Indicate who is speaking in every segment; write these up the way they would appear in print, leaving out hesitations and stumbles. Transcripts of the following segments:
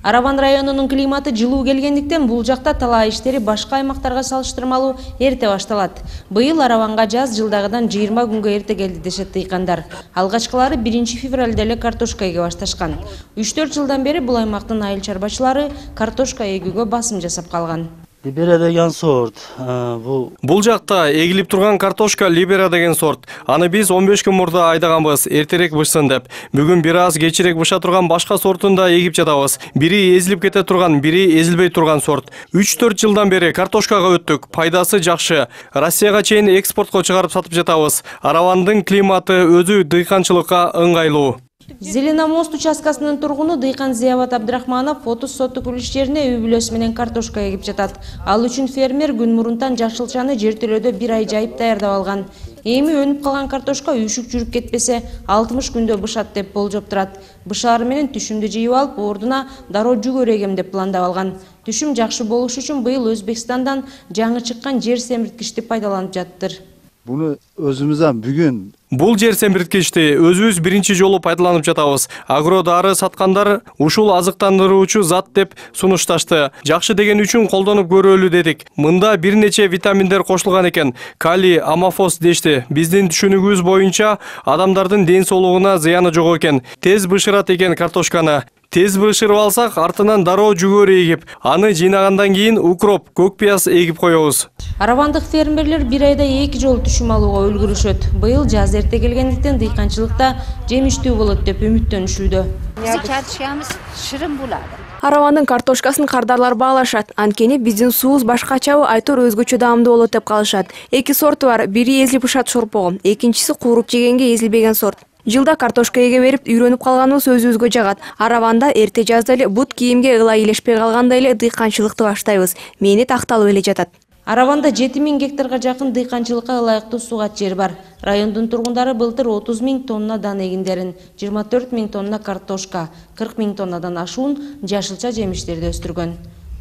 Speaker 1: Араван районунун климаты жылуу келгендиктен бул жакта талаа иштери башка аймактарга салыштырмалуу эрте башталат. Быйыл Араванга жаз жылдагыдан 20 күнгө эрте келди дешет дыйкандар. Алгачкылары 1-февралда эле картошка эге башташкан. 3-4 жылдан бери бул аймактын айыл чарбачылары картошка эгүүгө басым жасап калган.
Speaker 2: Libera деген сорт.
Speaker 3: Бул жакта эгилип турган картошка Libera деген сорт. Аны биз 15 күн мурда айдаганбыз, эртерээк бышсын деп. Бүгүн бир аз кечирээк быша турган башка сортун да эгип жатабыз. Бири эзилип кете турган, бири эзилбей турган сорт. 3-4 жылдан бери картошкага өттүк. Пайдасы жакшы. Россияга чейин экспортко чыгарып сатып жатабыз. Аравандын климаты өзү дыйканчылыкка ыңгайлуу.
Speaker 1: Зеленомост участкасынын тургуну дыйкан Зиябат Абдрахманов 30 соттук үлүш жерине үй бүлөсү менен картошка эгип жатат. Ал үчүн фермер күн мурунтан жашылчаны жертөлөдө бир ай жайып даярдап алган. Эми өнүп калган картошка үйшүк жүрүп кетпесе 60 күндө бышат деп болжоп турат. Бышаары менен түшүмдү жыйып алып, ордуна дароо жүгөр эгем деп пландап алган. Түшүм жакшы болуш үчүн быйыл Өзбекстандан жаңы чыккан жер семирткичти пайдаланып жаттыр.
Speaker 4: Буну өзүмүздөн бүгүн
Speaker 3: Бул жер семирткичти өзүбүз биринчи жолу пайдаланып жатабыз. Агро дары саткандар ушул азыктандыруучу зат деп сунушташты. Жакшы деген үчүн колдонуп көрөлү дедик. Мында бир нече витаминдер кошулган экен. Калий, амофос дешти. Биздин түшүнүгүбүз боюнча адамдардын ден соолугуна зыяны жок экен. Тез бышырат экен картошканы. Тез бышырып алсак, артынан дароо жүгөр эгип, аны жыйнагандан кийин укроп, көк пияз эгип коебуз.
Speaker 1: Аравандык фермерлер бир айда 2 жолу түшүм алууга үлгүрүшөт. Быйыл жаз эрте келгендиктен дыйканчылыкта жемиштүү болот деп үмүттөнүшүүдө.
Speaker 5: Картошкамыз шырын булады.
Speaker 6: Аравандын картошкасын кардарлар баалашат. Анткени биздин суубуз башкачабы, айтор өзгөчө даамдуу болот деп калышат. 2 сорту бар, бири эзилип бышат шорпого, экинчиси кууруп жегенге эзилбеген сорт. Жылда картошка эге берип үйрөнүп калганыбыз өзүбүзгө жагат. Араванда эрте жазда эле бут кийимге ылай илешпей калганда эле дыйканчылыкты баштайбыз. Мээнет акталып эле жатат.
Speaker 1: Араванда 7000 гектарга жакын дыйканчылыкка ылайыктуу сугат жер бар. Райондун тургундары былтыр 30 000 тонна дан эгиндерин, 24 000 тонна картошка, 40 000 тоннадан ашуун жашылча жемиштерди өстүргөн.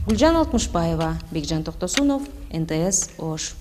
Speaker 1: Гүлжан Алтмышбаева, Бекжан Токтосунов, НТС Ош.